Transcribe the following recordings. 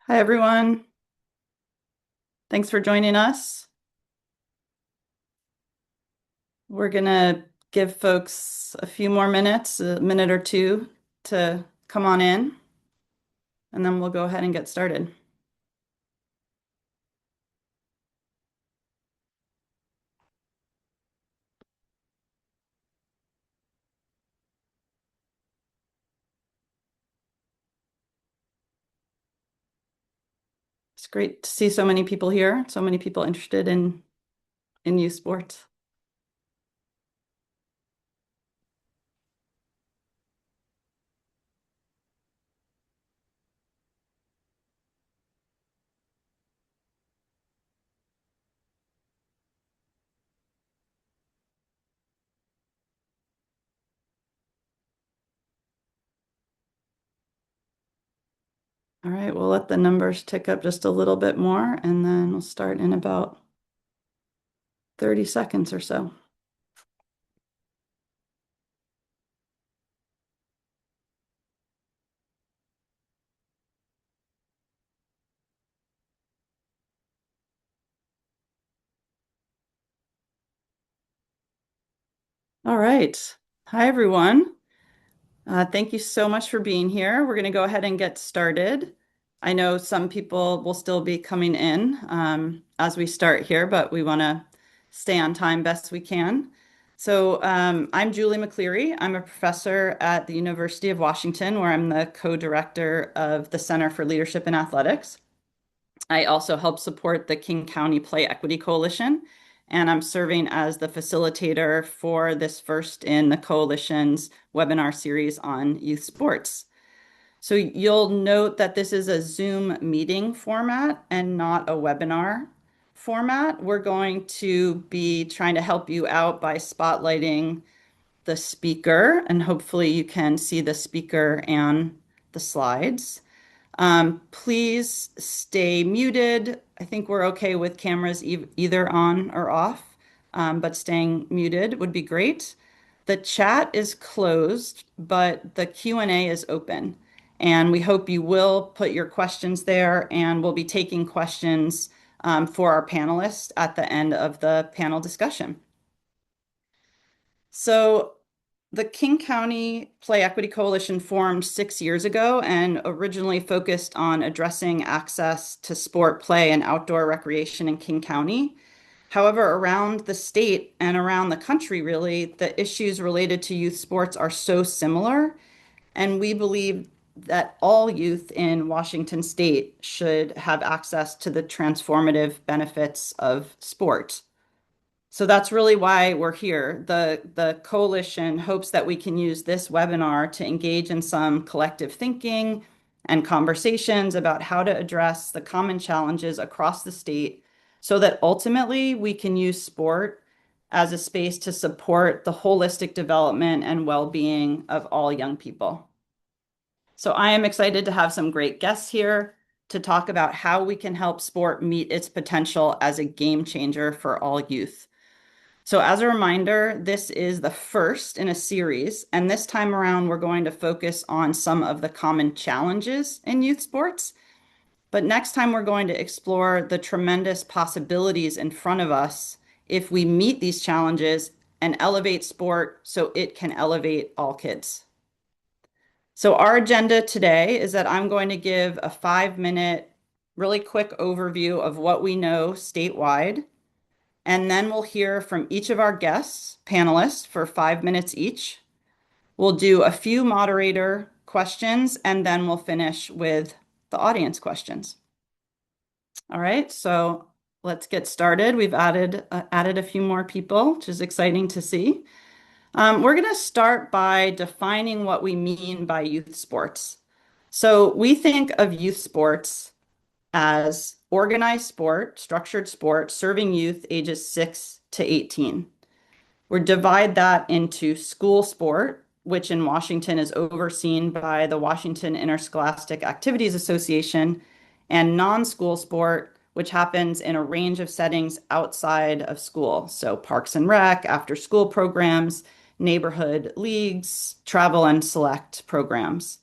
Hi, everyone. Thanks for joining us. We're going to give folks a few more minutes, a minute or two to come on in, and then we'll go ahead and get started. It's great to see so many people here, so many people interested in youth sports. All right, we'll let the numbers tick up just a little bit more, and then we'll start in about 30 seconds or so. All right. Hi, everyone. Thank you so much for being here. We're going to go ahead and get started. I know some people will still be coming in as we start here, but we want to stay on time best we can. I'm Julie McCleary. I'm a professor at the University of Washington, where I'm the co-director of the Center for Leadership in Athletics. I also help support the King County Play Equity Coalition, and I'm serving as the facilitator for this first in the coalition's webinar series on youth sports. So you'll note that this is a Zoom meeting format and not a webinar format. We're going to be trying to help you out by spotlighting the speaker, and hopefully you can see the speaker and the slides. Please stay muted. I think we're okay with cameras either on or off, but staying muted would be great. The chat is closed, but the Q&A is open. And we hope you will put your questions there, and we'll be taking questions for our panelists at the end of the panel discussion. So the King County Play Equity Coalition formed 6 years ago and originally focused on addressing access to sport, play, and outdoor recreation in King County. However, around the state and around the country, really, the issues related to youth sports are so similar. And we believe that all youth in Washington state should have access to the transformative benefits of sport. So that's really why we're here. The coalition hopes that we can use this webinar to engage in some collective thinking and conversations about how to address the common challenges across the state so that ultimately we can use sport as a space to support the holistic development and well-being of all young people. So I am excited to have some great guests here to talk about how we can help sport meet its potential as a game changer for all youth. So, as a reminder, this is the first in a series, and this time around, we're going to focus on some of the common challenges in youth sports. But next time, we're going to explore the tremendous possibilities in front of us if we meet these challenges and elevate sport so it can elevate all kids. So, our agenda today is that I'm going to give a 5-minute, really quick overview of what we know statewide. And then we'll hear from each of our guests, panelists, for 5 minutes each. We'll do a few moderator questions, and then we'll finish with the audience questions. All right, so let's get started. We've added a few more people, which is exciting to see. We're going to start by defining what we mean by youth sports. So we think of youth sports as organized sport, structured sport, serving youth ages 6 to 18. We divide that into school sport, which in Washington is overseen by the Washington Interscholastic Activities Association, and non-school sport, which happens in a range of settings outside of school. So parks and rec, after school programs, neighborhood leagues, travel and select programs.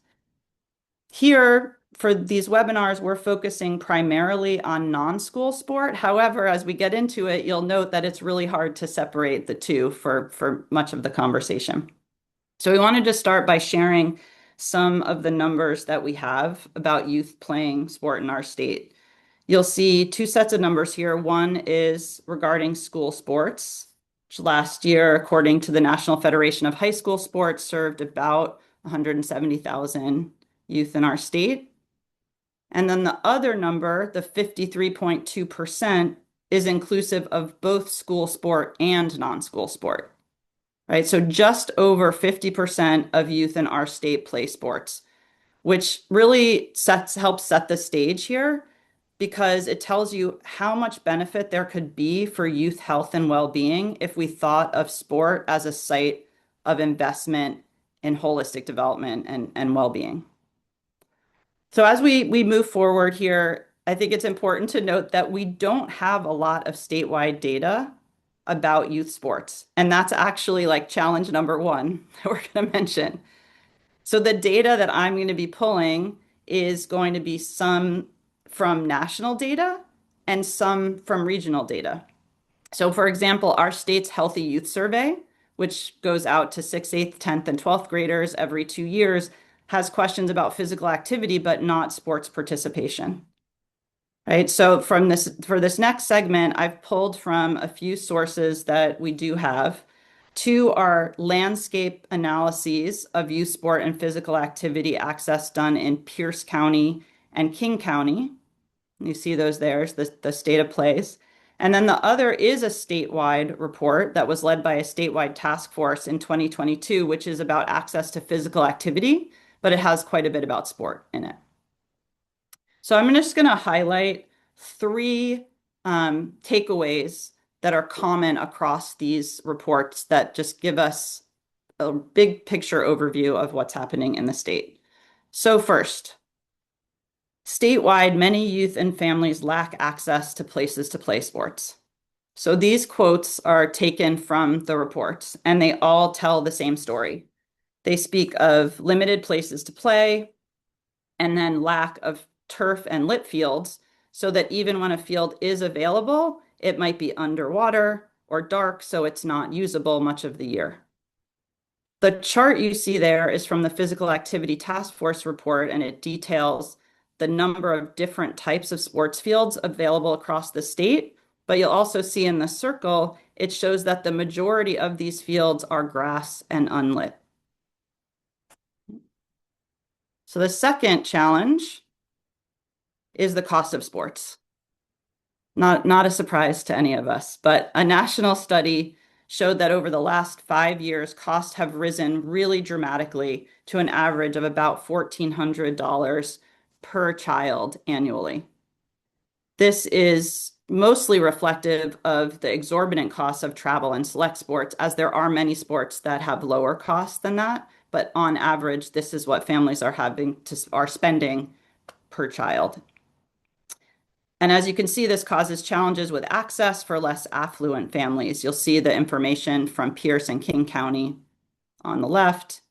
Here, for these webinars, we're focusing primarily on non-school sport. However, as we get into it, you'll note that it's really hard to separate the two for much of the conversation. So we wanted to start by sharing some of the numbers that we have about youth playing sport in our state. You'll see two sets of numbers here. One is regarding school sports, which last year, according to the National Federation of High School Sports, served about 170,000 youth in our state. And then the other number, the 53.2%, is inclusive of both school sport and non-school sport, right? So just over 50% of youth in our state play sports, which really helps set the stage here because it tells you how much benefit there could be for youth health and well-being if we thought of sport as a site of investment in holistic development and well-being. So as we move forward here, I think it's important to note that we don't have a lot of statewide data about youth sports. And that's actually like challenge number one that we're going to mention. So the data that I'm going to be pulling is going to be some from national data and some from regional data. So for example, our state's Healthy Youth Survey, which goes out to 6th, 8th, 10th, and 12th graders every 2 years, has questions about physical activity, but not sports participation. Right. So for this next segment, I've pulled from a few sources that we do have. Two are landscape analyses of youth sport and physical activity access done in Pierce County and King County. You see those there, the state of plays. And then the other is a statewide report that was led by a statewide task force in 2022, which is about access to physical activity, but it has quite a bit about sport in it. So I'm just going to highlight three takeaways that are common across these reports that just give us a big picture overview of what's happening in the state. So first, statewide, many youth and families lack access to places to play sports. So these quotes are taken from the reports, and they all tell the same story. They speak of limited places to play, and then lack of turf and lit fields, so that even when a field is available, it might be underwater or dark, so it's not usable much of the year. The chart you see there is from the Physical Activity Task Force report, and it details the number of different types of sports fields available across the state. But you'll also see in the circle, it shows that the majority of these fields are grass and unlit. So the second challenge is the cost of sports. Not a surprise to any of us, but a national study showed that over the last 5 years, costs have risen really dramatically to an average of about $1,400 per child annually. This is mostly reflective of the exorbitant costs of travel and select sports, as there are many sports that have lower costs than that. But on average, this is what families are spending per child. And as you can see, this causes challenges with access for less affluent families. You'll see the information from Pierce and King County on the left,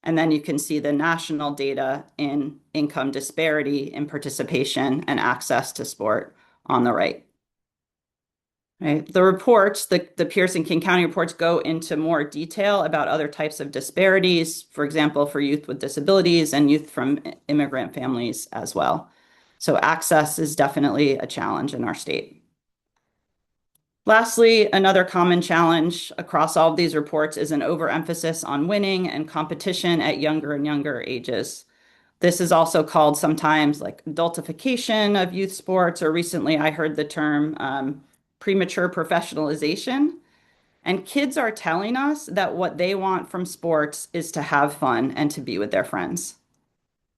and then you can see the national data in income disparity in participation and access to sport on the right. Right. The reports, the Pierce and King County reports, go into more detail about other types of disparities, for example, for youth with disabilities and youth from immigrant families as well. So access is definitely a challenge in our state. Lastly, another common challenge across all of these reports is an overemphasis on winning and competition at younger and younger ages. This is also called sometimes like adultification of youth sports, or recently I heard the term premature professionalization. And kids are telling us that what they want from sports is to have fun and to be with their friends.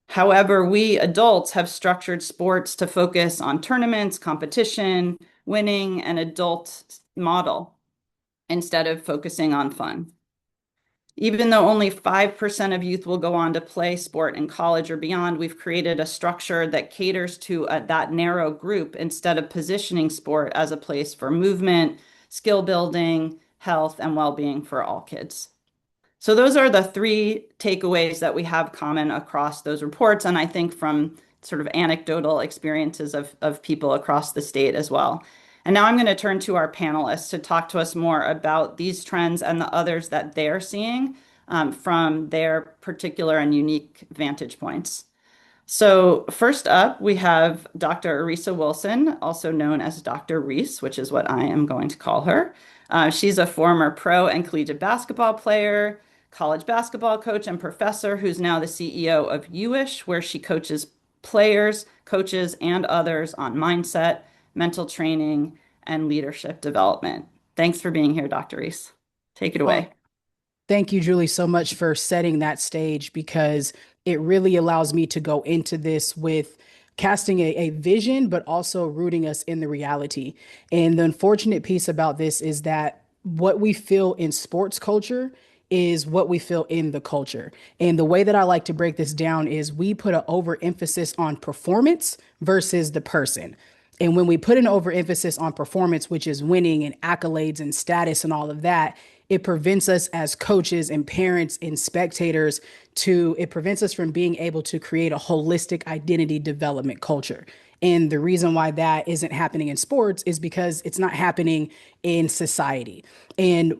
However, we adults have structured sports to focus on tournaments, competition, winning, and adult model instead of focusing on fun. Even though only 5% of youth will go on to play sport in college or beyond, we've created a structure that caters to that narrow group instead of positioning sport as a place for movement, skill building, health, and well-being for all kids. So those are the three takeaways that we have common across those reports, and I think from sort of anecdotal experiences of people across the state as well. And now I'm going to turn to our panelists to talk to us more about these trends and the others that they're seeing from their particular and unique vantage points. So first up, we have Dr. Arisa Wilson, also known as Dr. Reese, which is what I am going to call her. She's a former pro and collegiate basketball player, college basketball coach, and professor who's now the CEO of UIsh, where she coaches players, coaches, and others on mindset, mental training, and leadership development. Thanks for being here, Dr. Reese. Take it away. Well, thank you, Julie, so much for setting that stage because it really allows me to go into this with casting a vision, but also rooting us in the reality. And the unfortunate piece about this is that what we feel in sports culture is what we feel in the culture. And the way that I like to break this down is we put an overemphasis on performance versus the person. And when we put an overemphasis on performance, which is winning and accolades and status and all of that, it prevents us as coaches and parents and spectators it prevents us from being able to create a holistic identity development culture. And the reason why that isn't happening in sports is because it's not happening in society. And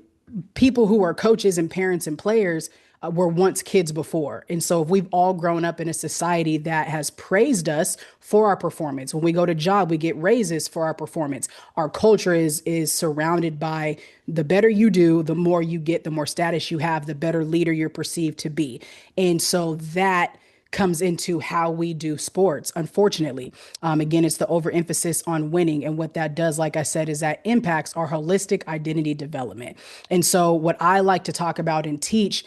people who are coaches and parents and players were once kids before. And so if we've all grown up in a society that has praised us for our performance, when we go to job, we get raises for our performance. Our culture is surrounded by the better you do, the more you get, the more status you have, the better leader you're perceived to be. And so that comes into how we do sports, unfortunately. Again, it's the overemphasis on winning. And what that does, like I said, is that impacts our holistic identity development. And so, what I like to talk about and teach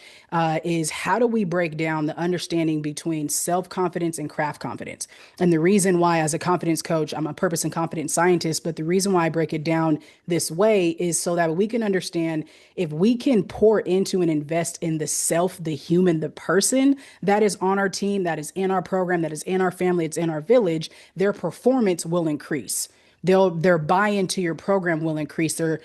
is how do we break down the understanding between self confidence and craft confidence. And the reason why, as a confidence coach, I'm a purpose and confidence scientist, but the reason why I break it down this way is so that we can understand if we can pour into and invest in the self, the human, the person that is on our team, that is in our program, that is in our family, it's in our village, their performance will increase. Their buy-in to your program will increase. Their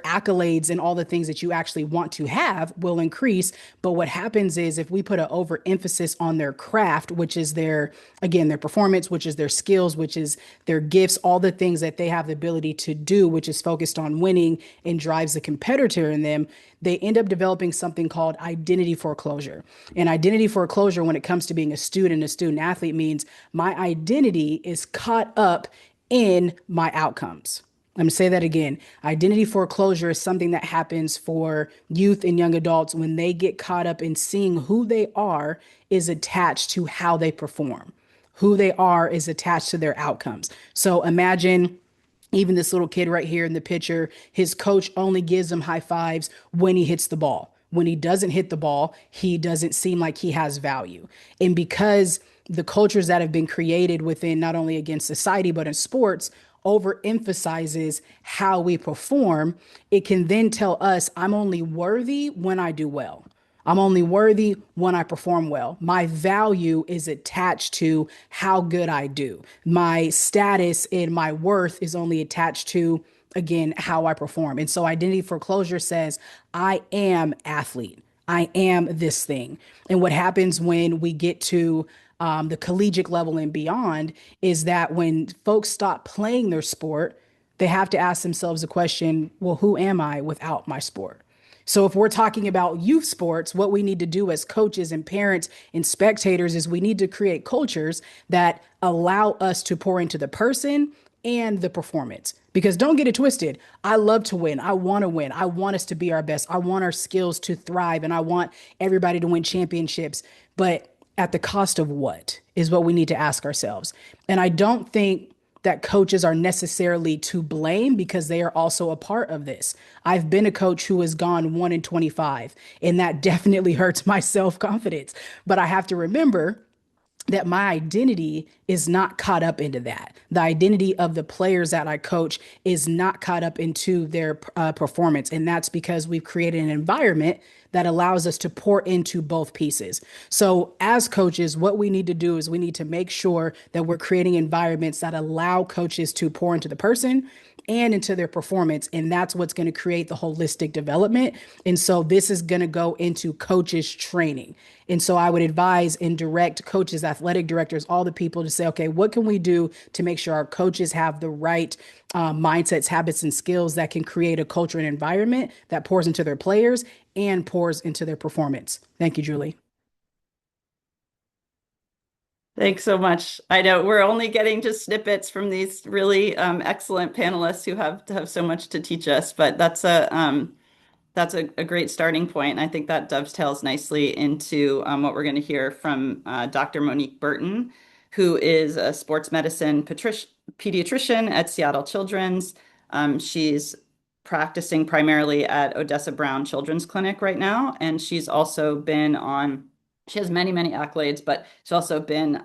accolades and all the things that you actually want to have will increase. But what happens is if we put an overemphasis on their craft, which is their performance, which is their skills, which is their gifts, all the things that they have the ability to do, which is focused on winning and drives the competitor in them, they end up developing something called identity foreclosure. And identity foreclosure, when it comes to being a student athlete, means my identity is caught up in my outcomes. Let me say that again. Identity foreclosure is something that happens for youth and young adults when they get caught up in seeing who they are is attached to how they perform. Who they are is attached to their outcomes. So imagine even this little kid right here in the picture, his coach only gives him high fives when he hits the ball. When he doesn't hit the ball, he doesn't seem like he has value. And because the cultures that have been created within not only against society, but in sports, overemphasizes how we perform, it can then tell us I'm only worthy when I do well. I'm only worthy when I perform well. My value is attached to how good I do. My status and my worth is only attached to, again, how I perform. And so identity foreclosure says, I am athlete. I am this thing. And what happens when we get to the collegiate level and beyond is that when folks stop playing their sport, they have to ask themselves the question, well, who am I without my sport? So if we're talking about youth sports, what we need to do as coaches and parents and spectators is we need to create cultures that allow us to pour into the person and the performance. Because don't get it twisted. I love to win. I want to win. I want us to be our best. I want our skills to thrive and I want everybody to win championships. But at the cost of what is what we need to ask ourselves. And I don't think that coaches are necessarily to blame because they are also a part of this. I've been a coach who has gone 1 in 25, and that definitely hurts my self-confidence. But I have to remember that my identity is not caught up into that. The identity of the players that I coach is not caught up into their performance. And that's because we've created an environment that allows us to pour into both pieces. So as coaches, what we need to do is we need to make sure that we're creating environments that allow coaches to pour into the person and into their performance. And that's what's going to create the holistic development. And so this is going to go into coaches training. And so I would advise and direct coaches, athletic directors, all the people to say, okay, what can we do to make sure our coaches have the right mindsets, habits, and skills that can create a culture and environment that pours into their players and pours into their performance. Thank you, Julie. Thanks so much. I know we're only getting just snippets from these really excellent panelists who have so much to teach us, but that's a great starting point. And I think that dovetails nicely into what we're going to hear from Dr. Monique Burton, who is a sports medicine pediatrician at Seattle Children's. She's practicing primarily at Odessa Brown Children's Clinic right now, and she's also been on, she has many, many accolades, but she's also been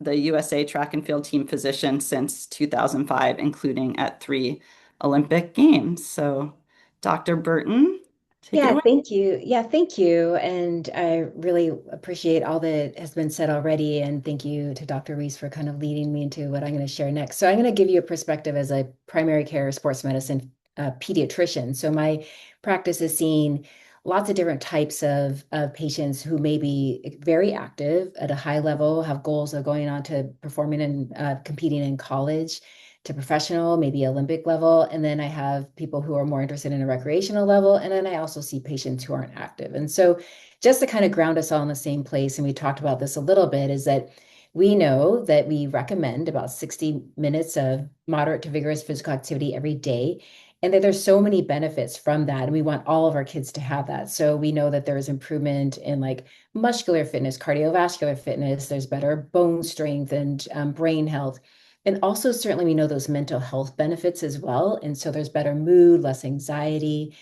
the USA track and field team physician since 2005, including at 3 Olympic Games. So, Dr. Burton, take it Yeah, away. thank you. Yeah, thank you. And I really appreciate all that has been said already. And thank you to Dr. Reese for kind of leading me into what I'm going to share next. So I'm going to give you a perspective as a primary care sports medicine pediatrician. So my practice is seeing lots of different types of patients who may be very active at a high level, have goals of going on to performing and competing in college to professional, maybe Olympic level. And then I have people who are more interested in a recreational level. And then I also see patients who aren't active. And so just to kind of ground us all in the same place, and we talked about this a little bit, is that we know that we recommend about 60 minutes of moderate to vigorous physical activity every day. And that there's so many benefits from that. And we want all of our kids to have that. So we know that there's improvement in like muscular fitness, cardiovascular fitness, there's better bone strength and brain health. And also, certainly, we know those mental health benefits as well. And so there's better mood, less anxiety.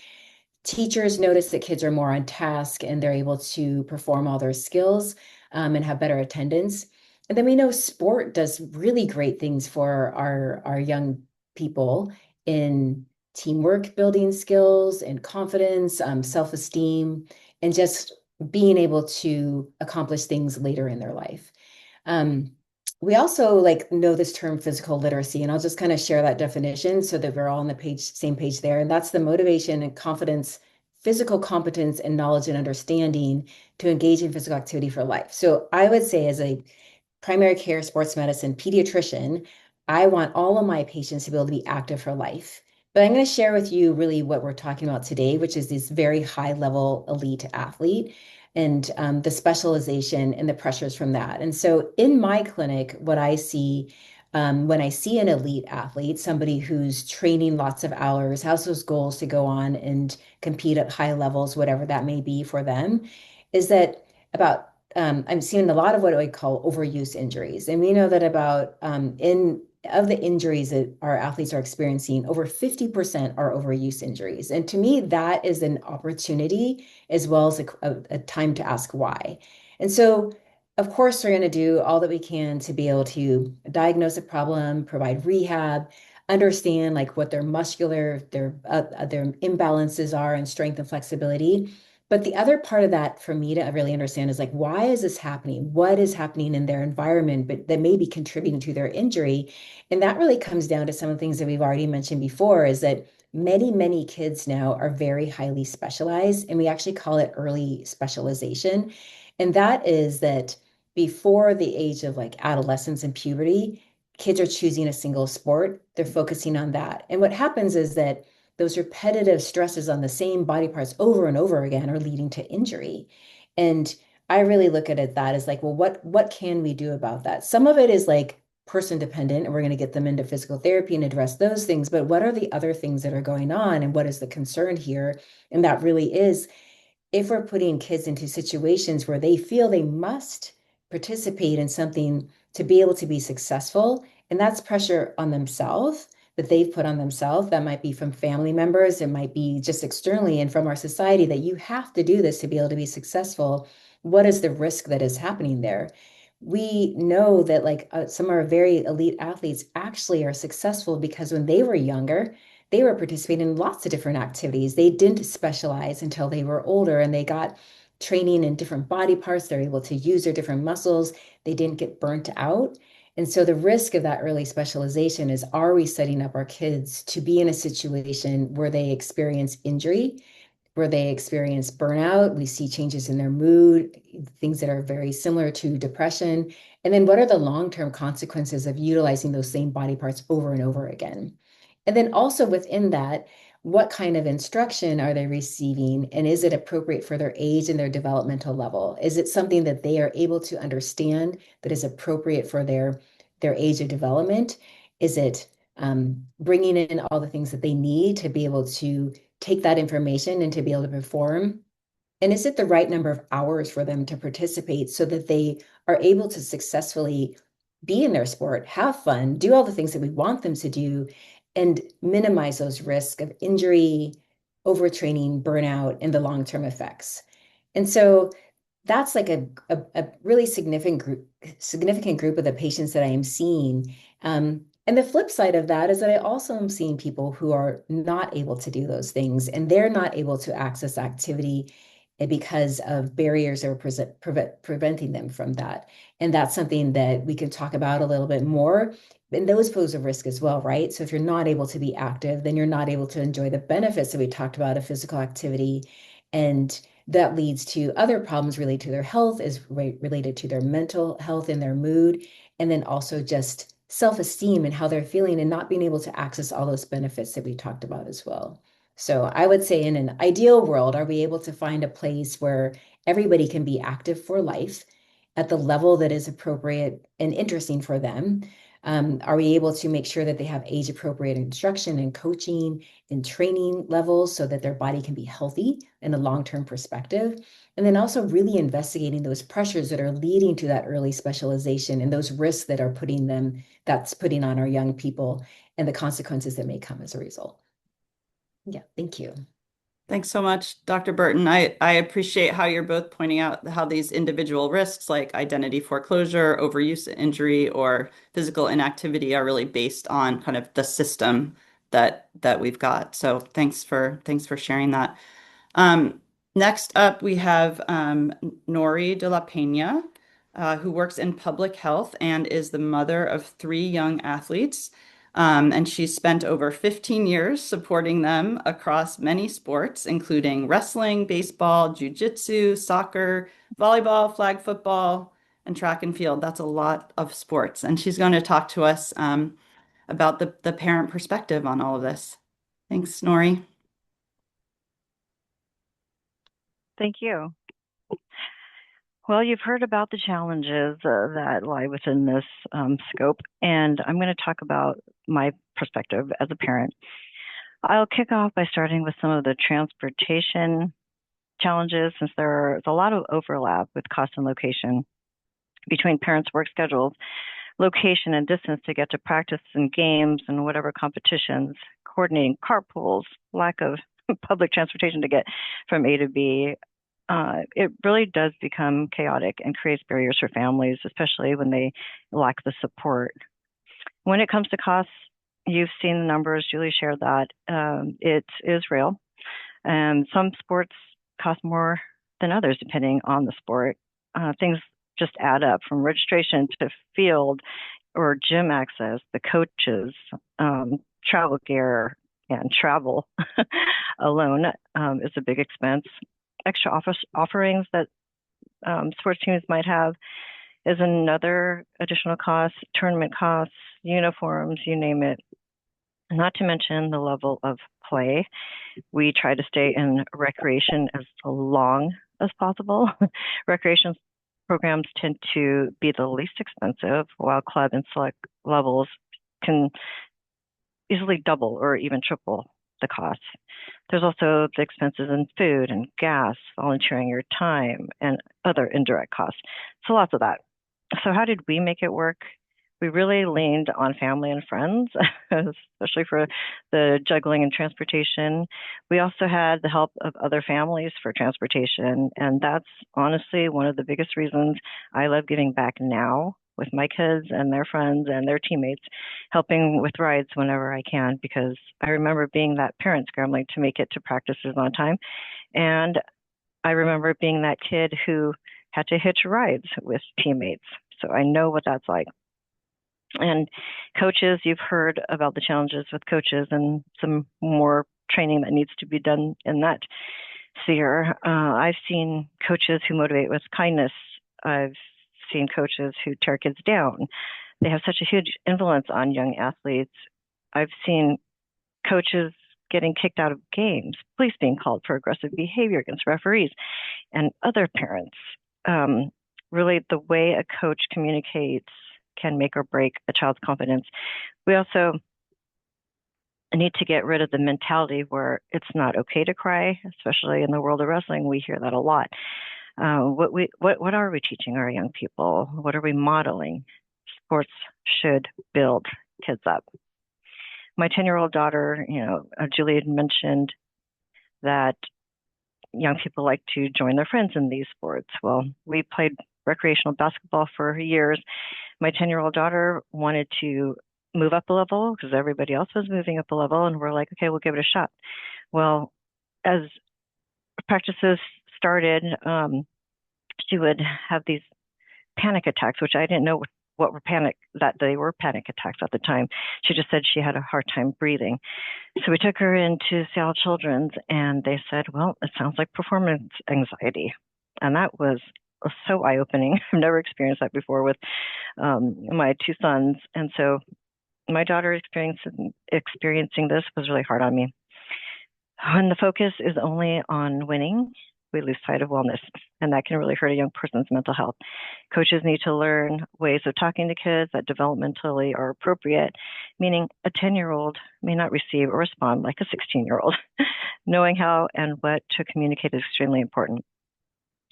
Teachers notice that kids are more on task and they're able to perform all their skills and have better attendance. And then we know sport does really great things for our young people in teamwork building skills and confidence, self-esteem, and just being able to accomplish things later in their life. Um, we also like know this term physical literacy, and I'll just kind of share that definition so that we're all on the same page there. And that's the motivation and confidence, physical competence and knowledge and understanding to engage in physical activity for life. So I would say as a primary care sports medicine pediatrician, I want all of my patients to be able to be active for life. But I'm going to share with you really what we're talking about today, which is this very high level elite athlete and the specialization and the pressures from that. And so in my clinic, what I see when I see an elite athlete, somebody who's training lots of hours, has those goals to go on and compete at high levels, whatever that may be for them, is that about I'm seeing a lot of what I call overuse injuries. And we know that about in of the injuries that our athletes are experiencing, over 50% are overuse injuries. And to me, that is an opportunity as well as a time to ask why. And so, of course, we're going to do all that we can to be able to diagnose a problem, provide rehab, understand like what their muscular, their imbalances are and strength and flexibility. But the other part of that for me to really understand is like, why is this happening? What is happening in their environment, but that may be contributing to their injury? And that really comes down to some of the things that we've already mentioned before is that many kids now are very highly specialized, and we actually call it early specialization. And that is that before the age of like adolescence and puberty, kids are choosing a single sport, they're focusing on that. And what happens is that those repetitive stresses on the same body parts over and over again are leading to injury. And I really look at it that as like, well, what can we do about that? Some of it is like person dependent, and we're going to get them into physical therapy and address those things. But what are the other things that are going on, and what is the concern here? And that really is if we're putting kids into situations where they feel they must participate in something to be able to be successful, and that's pressure on themselves that they've put on themselves. That might be from family members, it might be just externally and from our society that you have to do this to be able to be successful. What is the risk that is happening there? We know that like some of our very elite athletes actually are successful because when they were younger, they were participating in lots of different activities. They didn't specialize until they were older and they got training in different body parts. They're able to use their different muscles. They didn't get burnt out. And so the risk of that early specialization is, are we setting up our kids to be in a situation where they experience injury, where they experience burnout? We see changes in their mood, things that are very similar to depression. And then what are the long-term consequences of utilizing those same body parts over and over again? And then also within that, what kind of instruction are they receiving? And is it appropriate for their age and their developmental level? Is it something that they are able to understand that is appropriate for their age of development? Is it bringing in all the things that they need to be able to take that information and to be able to perform? And is it the right number of hours for them to participate so that they are able to successfully be in their sport, have fun, do all the things that we want them to do, and minimize those risks of injury, overtraining, burnout, and the long-term effects? And so that's like a really significant group of the patients that I am seeing. And the flip side of that is that I also am seeing people who are not able to do those things, and they're not able to access activity because of barriers that are preventing them from that. And that's something that we can talk about a little bit more. And those pose a risk as well, right? So if you're not able to be active, then you're not able to enjoy the benefits that we talked about of physical activity. And that leads to other problems related to their health, is related to their mental health and their mood, and then also just self-esteem and how they're feeling and not being able to access all those benefits that we talked about as well. So I would say in an ideal world, are we able to find a place where everybody can be active for life at the level that is appropriate and interesting for them? Are we able to make sure that they have age appropriate instruction and coaching and training levels so that their body can be healthy in a long-term perspective? And then also really investigating those pressures that are leading to that early specialization and those risks that are that's putting on our young people and the consequences that may come as a result. Yeah, thank you. Thanks so much, Dr. Burton. I appreciate how you're both pointing out how these individual risks like identity foreclosure, overuse injury, or physical inactivity are really based on kind of the system that we've got. So thanks for sharing that. Um, Next up, we have Nori de la Peña, who works in public health and is the mother of three young athletes. And she's spent over 15 years supporting them across many sports, including wrestling, baseball, jiu-jitsu, soccer, volleyball, flag football, and track and field. That's a lot of sports. And she's going to talk to us about the parent perspective on all of this. Thanks, Nori. Thank you. Well, you've heard about the challenges that lie within this scope, and I'm going to talk about my perspective as a parent. I'll kick off by starting with some of the transportation challenges, since there's a lot of overlap with cost and location between parents' work schedules, location and distance to get to practice and games and whatever competitions, coordinating carpools, lack of public transportation to get from A to B. It really does become chaotic and creates barriers for families, especially when they lack the support. When it comes to costs, you've seen the numbers, Julie shared that. It is real. And some sports cost more than others, depending on the sport. Things just add up, from registration to field or gym access, the coaches, travel gear, and travel alone is a big expense. Extra offerings that sports teams might have is another additional cost, tournament costs, uniforms, you name it. Not to mention the level of play. We try to stay in recreation as long as possible. Recreation programs tend to be the least expensive, while club and select levels can easily double or even triple the cost. There's also the expenses in food and gas, volunteering your time, and other indirect costs. So lots of that. So how did we make it work? We really leaned on family and friends, especially for the juggling and transportation. We also had the help of other families for transportation. And that's honestly one of the biggest reasons I love giving back now with my kids and their friends and their teammates, helping with rides whenever I can, because I remember being that parent scrambling to make it to practices on time. And I remember being that kid who had to hitch rides with teammates. So I know what that's like. And coaches, you've heard about the challenges with coaches and some more training that needs to be done in that sphere. I've seen coaches who motivate with kindness. I've seen coaches who tear kids down. They have such a huge influence on young athletes. I've seen coaches getting kicked out of games, police being called for aggressive behavior against referees and other parents. Really, the way a coach communicates can make or break a child's confidence. We also need to get rid of the mentality where it's not okay to cry, especially in the world of wrestling. We hear that a lot. What are we teaching our young people? What are we modeling? Sports should build kids up. My 10-year-old daughter, Julie had mentioned that young people like to join their friends in these sports. Well, we played recreational basketball for years. My 10-year-old daughter wanted to move up a level because everybody else was moving up a level, and we're like, okay, we'll give it a shot. Well, as practices started, she would have these panic attacks, which I didn't know that they were panic attacks at the time. She just said she had a hard time breathing. So we took her into Seattle Children's, and they said, well, it sounds like performance anxiety. And that was so eye-opening. I've never experienced that before with my two sons. And so my daughter experiencing this was really hard on me. When the focus is only on winning, we lose sight of wellness, and that can really hurt a young person's mental health. Coaches need to learn ways of talking to kids that developmentally are appropriate, meaning a 10-year-old may not receive or respond like a 16-year-old. Knowing how and what to communicate is extremely important.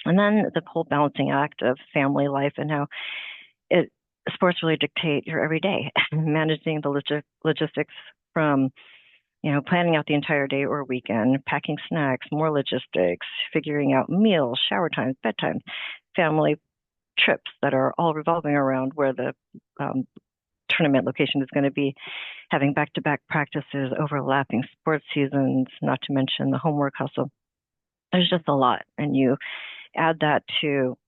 And then the whole balancing act of family life and how sports really dictate your everyday, managing the logistics from planning out the entire day or weekend, packing snacks, more logistics, figuring out meals, shower times, bedtime, family trips that are all revolving around where the tournament location is going to be, having back-to-back practices, overlapping sports seasons, not to mention the homework hustle. There's just a lot. And you add that to,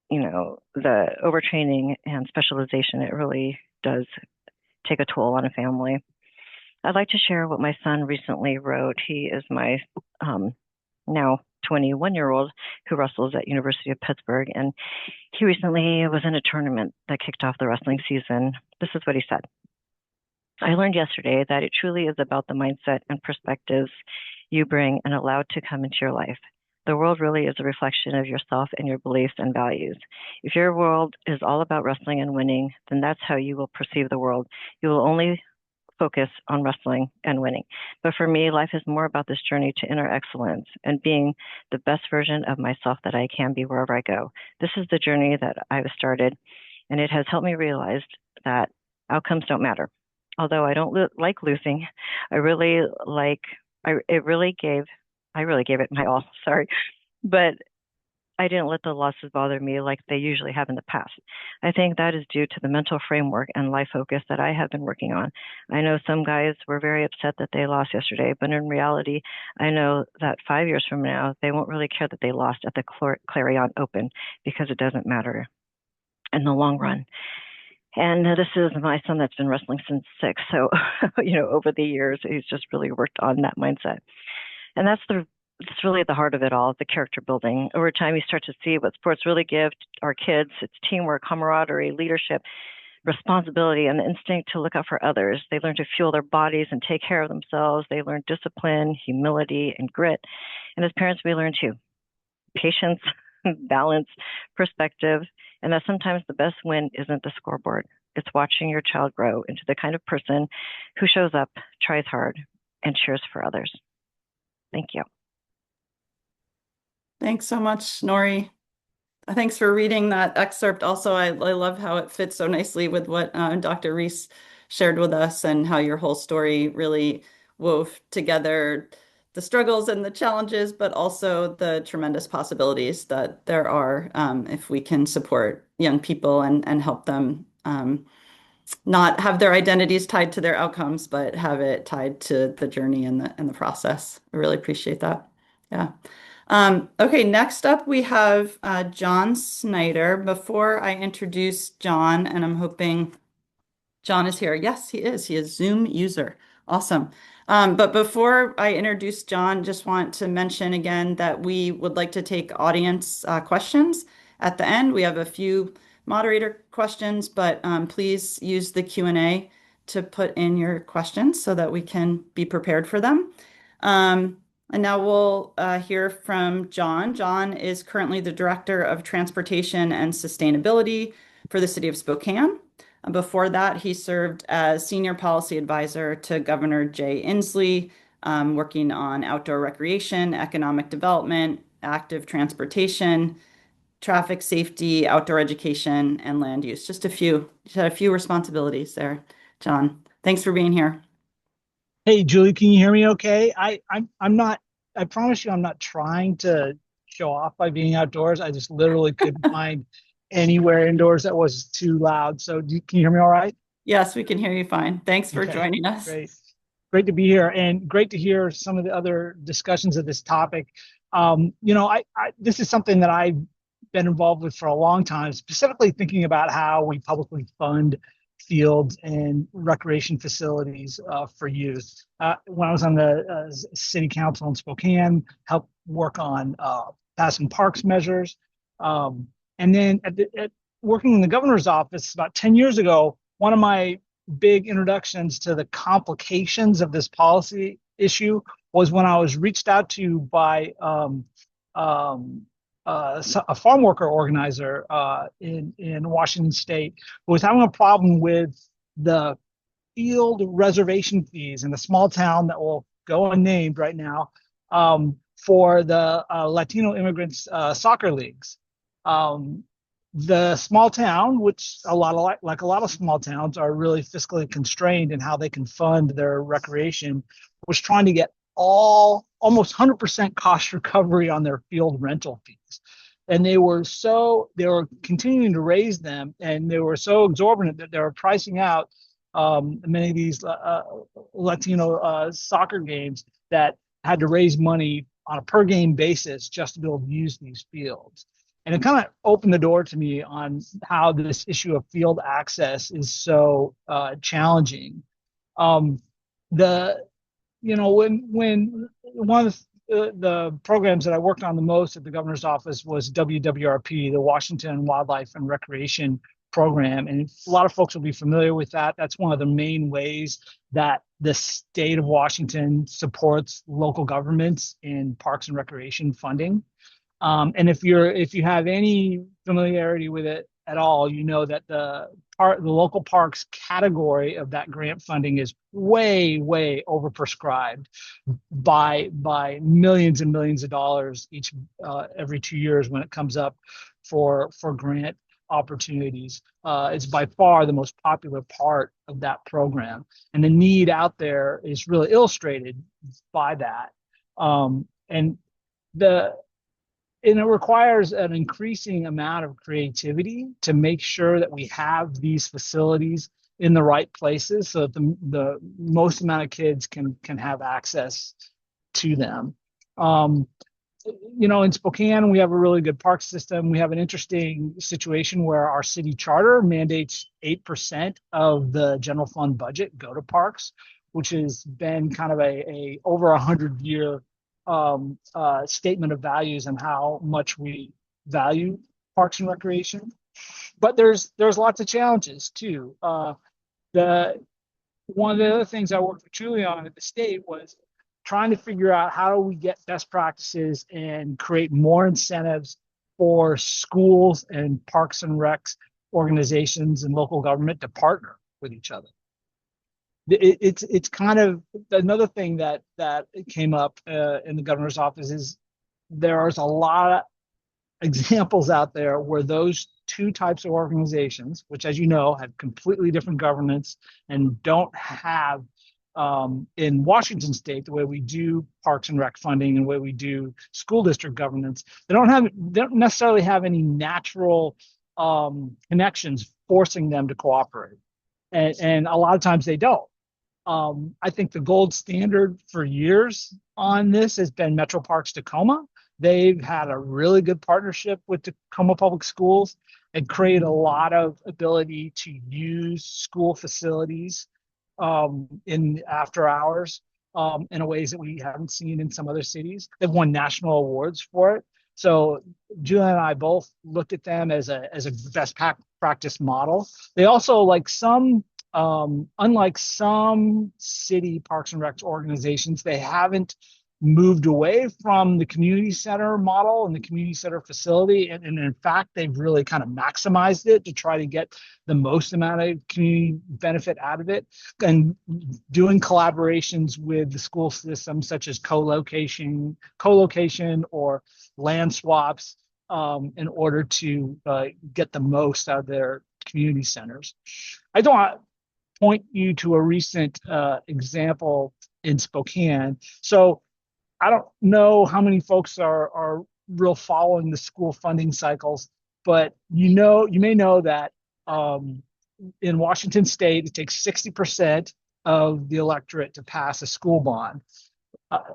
the overtraining and specialization, it really does take a toll on a family. I'd like to share what my son recently wrote. He is my now 21-year-old who wrestles at University of Pittsburgh, and he recently was in a tournament that kicked off the wrestling season. This is what he said. I learned yesterday that it truly is about the mindset and perspectives you bring and allow to come into your life. The world really is a reflection of yourself and your beliefs and values. If your world is all about wrestling and winning, then that's how you will perceive the world. You will only focus on wrestling and winning. But for me, life is more about this journey to inner excellence and being the best version of myself that I can be wherever I go. This is the journey that I've started, and it has helped me realize that outcomes don't matter. Although I don't like losing, I really gave it my all, sorry. But I didn't let the losses bother me like they usually have in the past. I think that is due to the mental framework and life focus that I have been working on. I know some guys were very upset that they lost yesterday, but in reality, I know that 5 years from now, they won't really care that they lost at the Clarion Open because it doesn't matter in the long run. And this is my son that's been wrestling since 6. So, over the years, he's just really worked on that mindset. And it's really at the heart of it all, the character building. Over time, you start to see what sports really give our kids. It's teamwork, camaraderie, leadership, responsibility, and the instinct to look out for others. They learn to fuel their bodies and take care of themselves. They learn discipline, humility, and grit. And as parents, we learn too. Patience, balance, perspective, and that sometimes the best win isn't the scoreboard. It's watching your child grow into the kind of person who shows up, tries hard, and cheers for others. Thank you. Thanks so much, Nori. Thanks for reading that excerpt. Also, I love how it fits so nicely with what Dr. Reese shared with us and how your whole story really wove together the struggles and the challenges, but also the tremendous possibilities that there are if we can support young people and help them not have their identities tied to their outcomes, but have it tied to the journey and the process. I really appreciate that. Yeah. Okay, next up we have John Snyder. Before I introduce John, and I'm hoping John is here. Yes, he is. He is Zoom user. Awesome. But before I introduce John, just want to mention again that we would like to take audience questions at the end. We have a few moderator questions, but please use the Q&A to put in your questions so that we can be prepared for them. And now we'll hear from John. John is currently the Director of Transportation and Sustainability for the City of Spokane. Before that, he served as Senior Policy Advisor to Governor Jay Inslee, working on outdoor recreation, economic development, active transportation, traffic safety, outdoor education, and land use. Just a few, just had a few responsibilities there, John. Thanks for being here. Hey, Julie, can you hear me okay? I'm not, I promise you, I'm not trying to show off by being outdoors. I just literally couldn't find anywhere indoors that was too loud. So can you hear me all right? Yes, we can hear you fine. Thanks for Okay, joining us. great. Great to be here and great to hear some of the other discussions of this topic. This is something that I've been involved with for a long time, specifically thinking about how we publicly fund fields and recreation facilities for youth. When I was on the city council in Spokane, helped work on passing parks measures. And then at working in the governor's office about 10 years ago, one of my big introductions to the complications of this policy issue was when I was reached out to by a farm worker organizer in Washington State who was having a problem with the field reservation fees in a small town that will go unnamed right now for the Latino immigrants soccer leagues. The small town, which like a lot of small towns are really fiscally constrained in how they can fund their recreation, was trying to get almost 100% cost recovery on their field rental fees. And they were continuing to raise them, and they were so exorbitant that they were pricing out many of these Latino soccer games that had to raise money on a per game basis just to be able to use these fields. And it kind of opened the door to me on how this issue of field access is so challenging. When one of the programs that I worked on the most at the governor's office was WWRP, the Washington Wildlife and Recreation Program. And a lot of folks will be familiar with that. That's one of the main ways that the state of Washington supports local governments in parks and recreation funding. And if you have any familiarity with it at all, you know that the local parks category of that grant funding is way overprescribed by millions and millions of dollars every 2 years when it comes up for grant opportunities. It's by far the most popular part of that program, and the need out there is really illustrated by that. And it requires an increasing amount of creativity to make sure that we have these facilities in the right places so that the most amount of kids can have access to them. In Spokane, we have a really good park system. We have an interesting situation where our city charter mandates 8% of the general fund budget go to parks, which has been kind of a over 100-year statement of values and how much we value parks and recreation. But there's lots of challenges too. One of the other things I worked with Julie on at the state was trying to figure out how do we get best practices and create more incentives for schools and parks and recs organizations and local government to partner with each other. It's kind of another thing that came up in the governor's office is there's a lot of examples out there where those two types of organizations, which, as you know, have completely different governance and don't have in Washington State the way we do parks and rec funding and the way we do school district governance, they don't necessarily have any natural connections forcing them to cooperate, and a lot of times they don't. I think the gold standard for years on this has been Metro Parks Tacoma. They've had a really good partnership with Tacoma Public Schools. and create a lot of ability to use school facilities in after hours in ways that we haven't seen in some other cities. They've won national awards for it. So Julian and I both looked at them as a best practice model. They also, like some, unlike some city parks and rec organizations, they haven't moved away from the community center model and the community center facility. And in fact, they've really kind of maximized it to try to get the most amount of community benefit out of it. And doing collaborations with the school system, such as co-location or land swaps in order to get the most out of their community centers. I don't point you to a recent example in Spokane. So I don't know how many folks are real following the school funding cycles, but you may know that in Washington State, it takes 60% of the electorate to pass a school bond.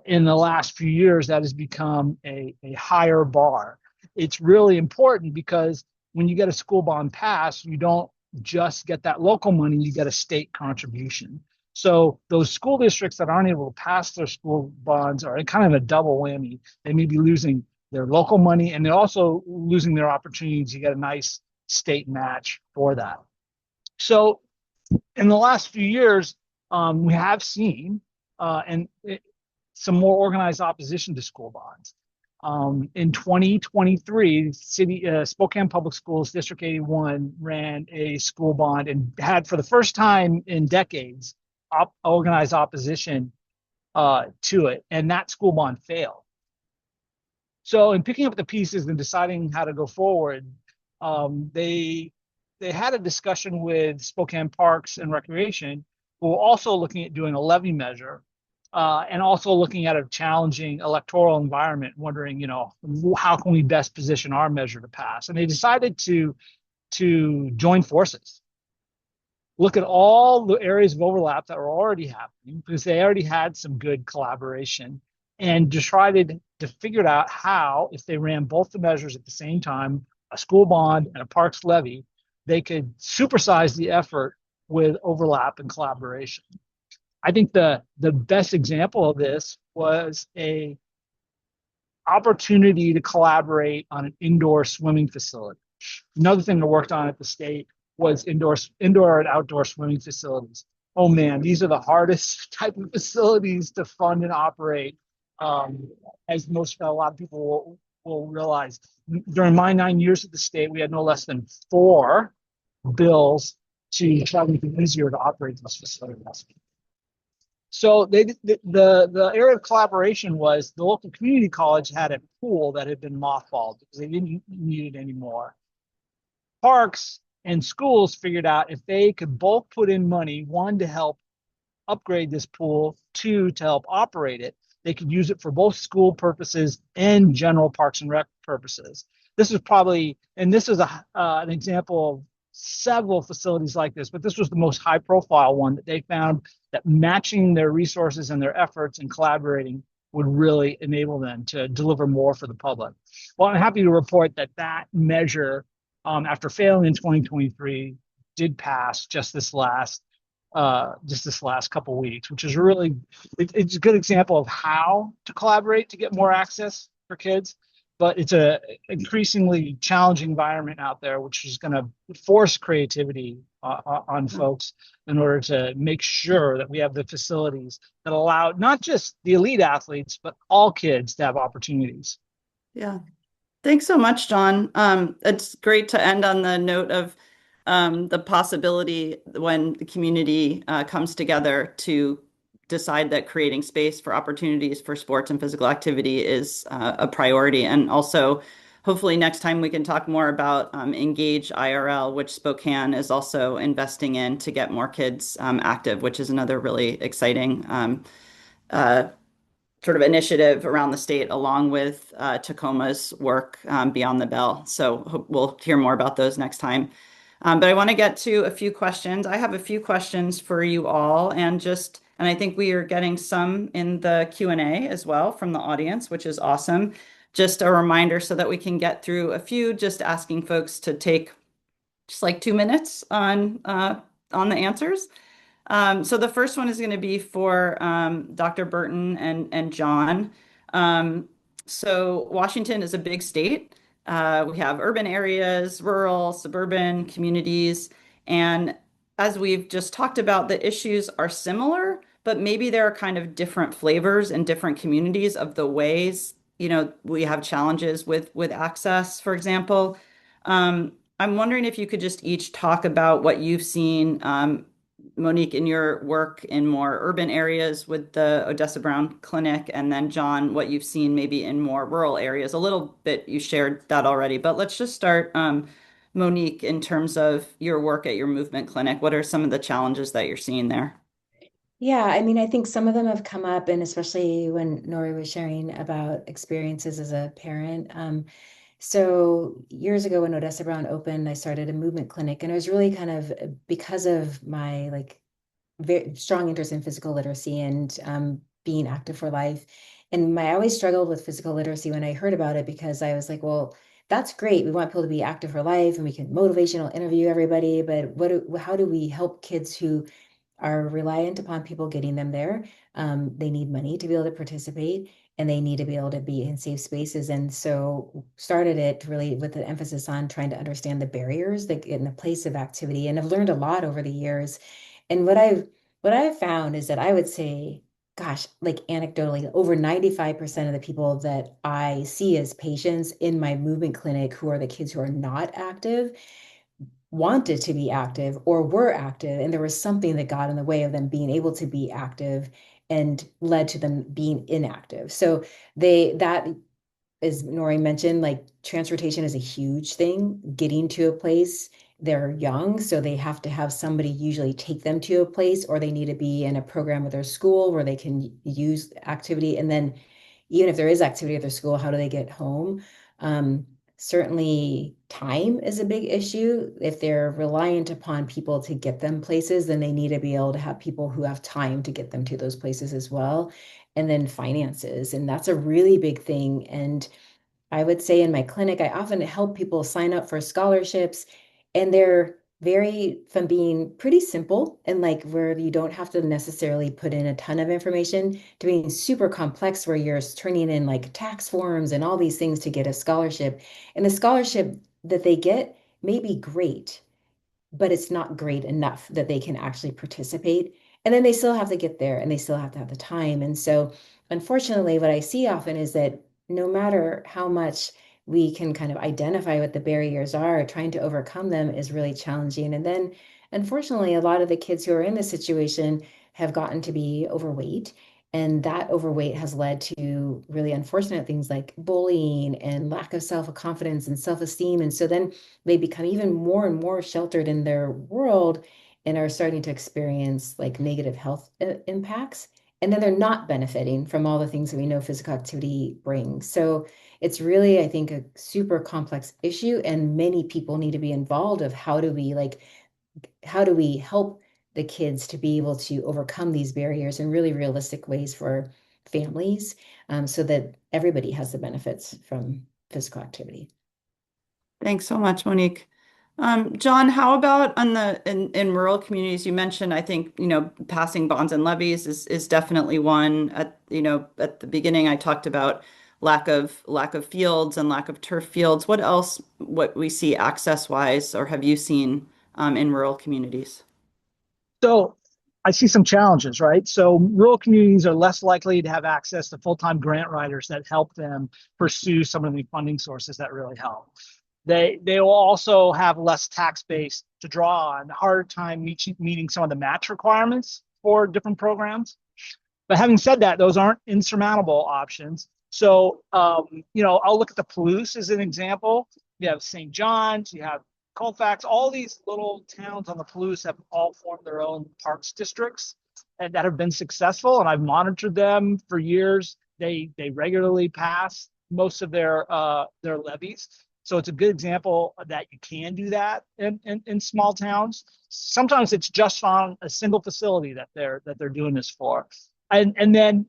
In the last few years, that has become a higher bar. It's really important because when you get a school bond passed, you don't just get that local money, you get a state contribution. So those school districts that aren't able to pass their school bonds are kind of a double whammy. They may be losing their local money, and they're also losing their opportunity to get a nice state match for that. So in the last few years, we have seen some more organized opposition to school bonds. In 2023, Spokane Public Schools District 81 ran a school bond and had, for the first time in decades, organized opposition to it, and that school bond failed. So in picking up the pieces and deciding how to go forward, they had a discussion with Spokane Parks and Recreation, who were also looking at doing a levy measure, and also looking at a challenging electoral environment, wondering, how can we best position our measure to pass? And they decided to join forces. Look at all the areas of overlap that were already happening, because they already had some good collaboration, and decided to figure out how, if they ran both the measures at the same time, a school bond and a parks levy, they could supersize the effort with overlap and collaboration. I think the best example of this was a opportunity to collaborate on an indoor swimming facility. Another thing I worked on at the state was indoor and outdoor swimming facilities. Oh man, these are the hardest type of facilities to fund and operate, as a lot of people will realize. During my 9 years at the state, we had no less than 4 bills to try to make it easier to operate these facilities. So the area of collaboration was the local community college had a pool that had been mothballed because they didn't need it anymore. Parks and schools figured out if they could both put in money, 1, to help upgrade this pool, 2, to help operate it, they could use it for both school purposes and general parks and rec purposes. This is probably, and this is an example of several facilities like this, but this was the most high profile one that they found that matching their resources and their efforts and collaborating would really enable them to deliver more for the public. Well, I'm happy to report that measure, after failing in 2023, did pass just this last couple of weeks, which is really, it's a good example of how to collaborate to get more access for kids. But it's a increasingly challenging environment out there, which is going to force creativity on folks in order to make sure that we have the facilities that allow not just the elite athletes, but all kids to have opportunities. Yeah. Thanks so much, John. It's great to end on the note of the possibility when the community comes together to decide that creating space for opportunities for sports and physical activity is a priority. And also, hopefully next time we can talk more about Engage IRL, which Spokane is also investing in to get more kids active, which is another really exciting sort of initiative around the state, along with Tacoma's work Beyond the Bell. So we'll hear more about those next time. But I want to get to a few questions. I have a few questions for you all, and I think we are getting some in the Q&A as well from the audience, which is awesome. Just a reminder so that we can get through a few, just asking folks to take just like 2 minutes on the answers. So the first one is going to be for Dr. Burton and John. So Washington is a big state. We have urban areas, rural, suburban communities, and as we've just talked about, the issues are similar, but maybe there are kind of different flavors in different communities of the ways, we have challenges with access, for example. I'm wondering if you could just each talk about what you've seen, Monique, in your work in more urban areas with the Odessa Brown Clinic, and then John, what you've seen maybe in more rural areas. A little bit you shared that already, but let's just start, Monique, in terms of your work at your movement clinic. What are some of the challenges that you're seeing there? Yeah, I mean, I think some of them have come up, and especially when Nori was sharing about experiences as a parent. So years ago when Odessa Brown opened, I started a movement clinic, and it was really kind of because of my like very strong interest in physical literacy and being active for life. And I always struggled with physical literacy when I heard about it because I was like, well, that's great. We want people to be active for life, and we can motivational interview everybody, but how do we help kids who are reliant upon people getting them there? They need money to be able to participate, and they need to be able to be in safe spaces. And so started it really with an emphasis on trying to understand the barriers that get in the place of activity. And I've learned a lot over the years. And what I've found is that I would say, gosh, like anecdotally, over 95% of the people that I see as patients in my movement clinic who are the kids who are not active wanted to be active or were active, and there was something that got in the way of them being able to be active and led to them being inactive. So that, as Nori mentioned, like transportation is a huge thing. Getting to a place, they're young, so they have to have somebody usually take them to a place, or they need to be in a program with their school where they can use activity. And then even if there is activity at their school, how do they get home? Certainly time is a big issue. If they're reliant upon people to get them places, then they need to be able to have people who have time to get them to those places as well. And then finances, and that's a really big thing. And I would say in my clinic, I often help people sign up for scholarships, and they're very from being pretty simple and like where you don't have to necessarily put in a ton of information to being super complex where you're turning in like tax forms and all these things to get a scholarship. And the scholarship that they get may be great, but it's not great enough that they can actually participate. And then they still have to get there, and they still have to have the time. And so, unfortunately, what I see often is that no matter how much we can kind of identify what the barriers are, trying to overcome them is really challenging. And then, unfortunately, a lot of the kids who are in this situation have gotten to be overweight. And that overweight has led to really unfortunate things like bullying and lack of self-confidence and self-esteem. And so then they become even more and more sheltered in their world and are starting to experience like negative health impacts. And then they're not benefiting from all the things that we know physical activity brings. So it's really, I think, a super complex issue, and many people need to be involved of how do we help the kids to be able to overcome these barriers in really realistic ways for families, so that everybody has the benefits from physical activity. Thanks so much, Monique. John, how about in rural communities? You mentioned, I think, passing bonds and levies is definitely one. At the beginning, I talked about lack of fields and lack of turf fields. What we see access wise, or have you seen in rural communities? So I see some challenges, right? So rural communities are less likely to have access to full-time grant writers that help them pursue some of the funding sources that really help. They will also have less tax base to draw on, harder time meeting some of the match requirements for different programs. But having said that, those aren't insurmountable options. So, I'll look at the Palouse as an example. You have St. John's, you have Colfax, all these little towns on the Palouse have all formed their own parks districts and that have been successful. And I've monitored them for years. They regularly pass most of their levies. So it's a good example that you can do that in small towns. Sometimes it's just on a single facility that they're doing this for. And then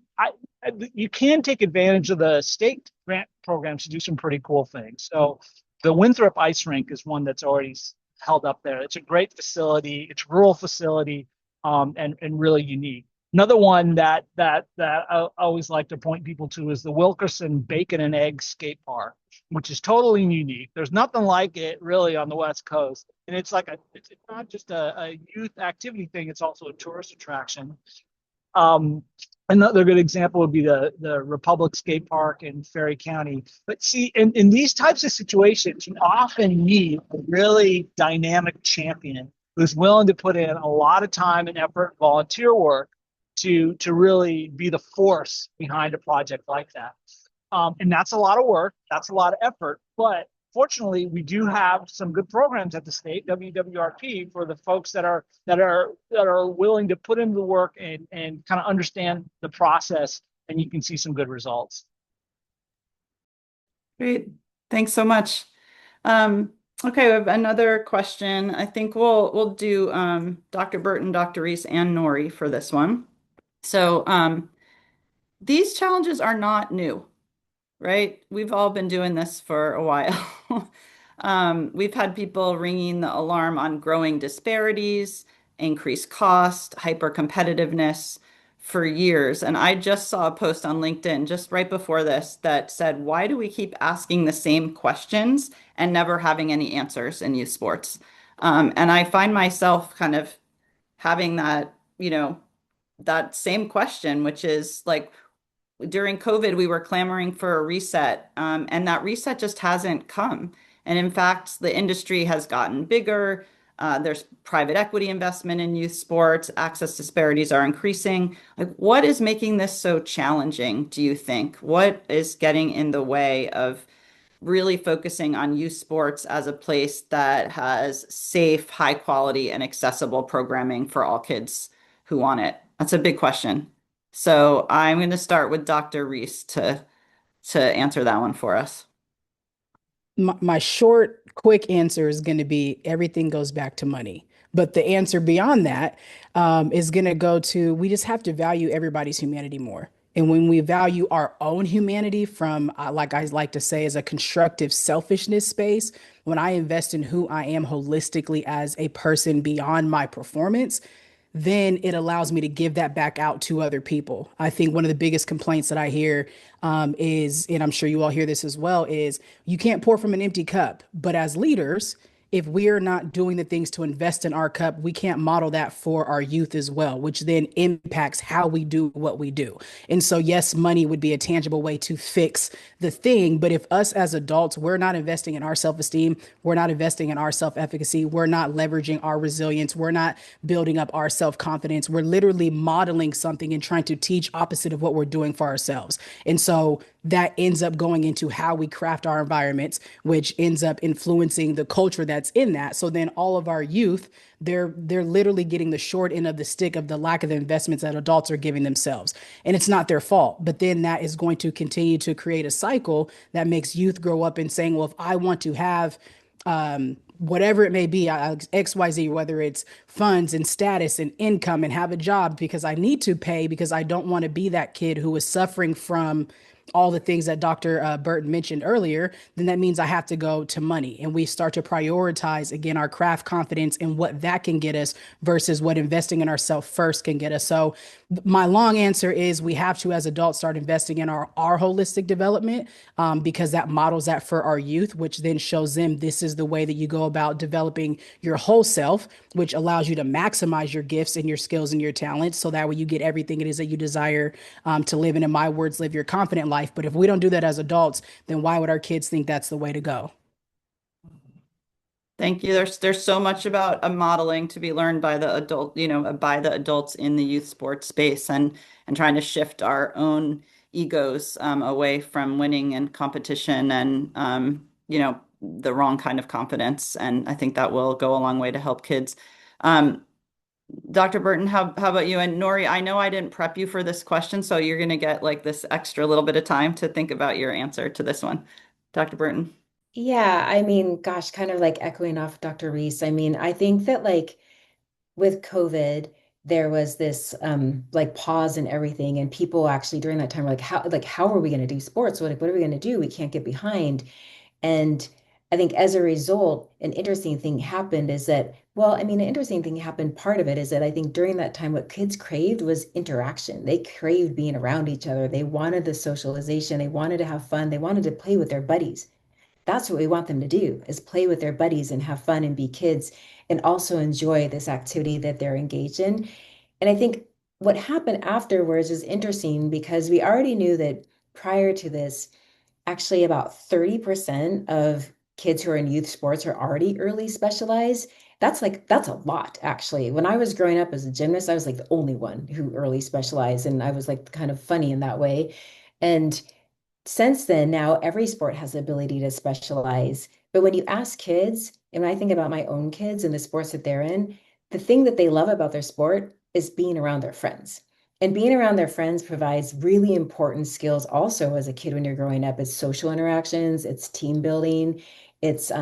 you can take advantage of the state grant programs to do some pretty cool things. So the Winthrop Ice Rink is one that's already held up there. It's a great facility. It's a rural facility, and really unique. Another one that I always like to point people to is the Wilkerson Bacon and Egg Skate Park, which is totally unique. There's nothing like it really on the West Coast, and it's not just a youth activity thing. It's also a tourist attraction. Another good example would be the Republic Skate Park in Ferry County. But see, in these types of situations, you often need a really dynamic champion who's willing to put in a lot of time and effort, volunteer work to really be the force behind a project like that. And that's a lot of work, that's a lot of effort, but fortunately, we do have some good programs at the state, WWRP, for the folks that are willing to put in the work and kind of understand the process, and you can see some good results. Great. Thanks so much. Okay, we have another question. I think we'll do Dr. Burton, Dr. Reese, and Nori for this one. So these challenges are not new, right? We've all been doing this for a while. We've had people ringing the alarm on growing disparities, increased cost, hyper competitiveness for years. And I just saw a post on LinkedIn just right before this that said, why do we keep asking the same questions and never having any answers in youth sports? And I find myself kind of having that, that same question, which is like, during COVID, we were clamoring for a reset, and that reset just hasn't come. And in fact, the industry has gotten bigger. There's private equity investment in youth sports. Access disparities are increasing. Like, what is making this so challenging, do you think? What is getting in the way of really focusing on youth sports as a place that has safe, high quality, and accessible programming for all kids who want it? That's a big question. So I'm going to start with Dr. Reese to answer that one for us. My short, quick answer is going to be everything goes back to money. But the answer beyond that is going to go to we just have to value everybody's humanity more. And when we value our own humanity from, like I like to say, as a constructive selfishness space, when I invest in who I am holistically as a person beyond my performance, then it allows me to give that back out to other people. I think one of the biggest complaints that I hear is, and I'm sure you all hear this as well, is you can't pour from an empty cup. But as leaders, if we're not doing the things to invest in our cup, we can't model that for our youth as well, which then impacts how we do what we do. And so, yes, money would be a tangible way to fix the thing. But if us as adults, we're not investing in our self-esteem, we're not investing in our self-efficacy, we're not leveraging our resilience, we're not building up our self-confidence, we're literally modeling something and trying to teach opposite of what we're doing for ourselves. And so that ends up going into how we craft our environments, which ends up influencing the culture that's in that. So then all of our youth, they're literally getting the short end of the stick of the lack of the investments that adults are giving themselves. And it's not their fault. But then that is going to continue to create a cycle that makes youth grow up and saying, well, if I want to have whatever it may be, XYZ, whether it's funds and status and income and have a job because I need to pay because I don't want to be that kid who is suffering from all the things that Dr. Burton mentioned earlier, then that means I have to go to money. And we start to prioritize, again, our craft confidence and what that can get us versus what investing in ourselves first can get us. So my long answer is we have to, as adults, start investing in our holistic development because that models that for our youth, which then shows them this is the way that you go about developing your whole self, which allows you to maximize your gifts and your skills and your talents. So that way you get everything it is that you desire to live. And in my words, live your confident life. But if we don't do that as adults, then why would our kids think that's the way to go? Thank you. There's so much about a modeling to be learned by the adult, by the adults in the youth sports space and trying to shift our own egos away from winning and competition and the wrong kind of confidence. And I think that will go a long way to help kids. Dr. Burton, how about you? And Nori, I know I didn't prep you for this question, so you're going to get like this extra little bit of time to think about your answer to this one. Dr. Burton. Yeah, I mean, gosh, kind of like echoing off Dr. Reese. I mean, I think that like with COVID, there was this like pause in everything, and people actually during that time were like, how are we going to do sports? What are we going to do? We can't get behind. And I think as a result, an interesting thing happened is that, well, I mean, an interesting thing happened. Part of it is that I think during that time, what kids craved was interaction. They craved being around each other. They wanted the socialization. They wanted to have fun. They wanted to play with their buddies. That's what we want them to do, is play with their buddies and have fun and be kids and also enjoy this activity that they're engaged in. And I think what happened afterwards is interesting because we already knew that prior to this, actually about 30% of kids who are in youth sports are already early specialized. That's a lot, actually. When I was growing up as a gymnast, I was like the only one who early specialized, and I was like kind of funny in that way. And since then, now every sport has the ability to specialize. But when you ask kids, and when I think about my own kids and the sports that they're in, the thing that they love about their sport is being around their friends. And being around their friends provides really important skills also as a kid when you're growing up. It's social interactions, it's team building, it's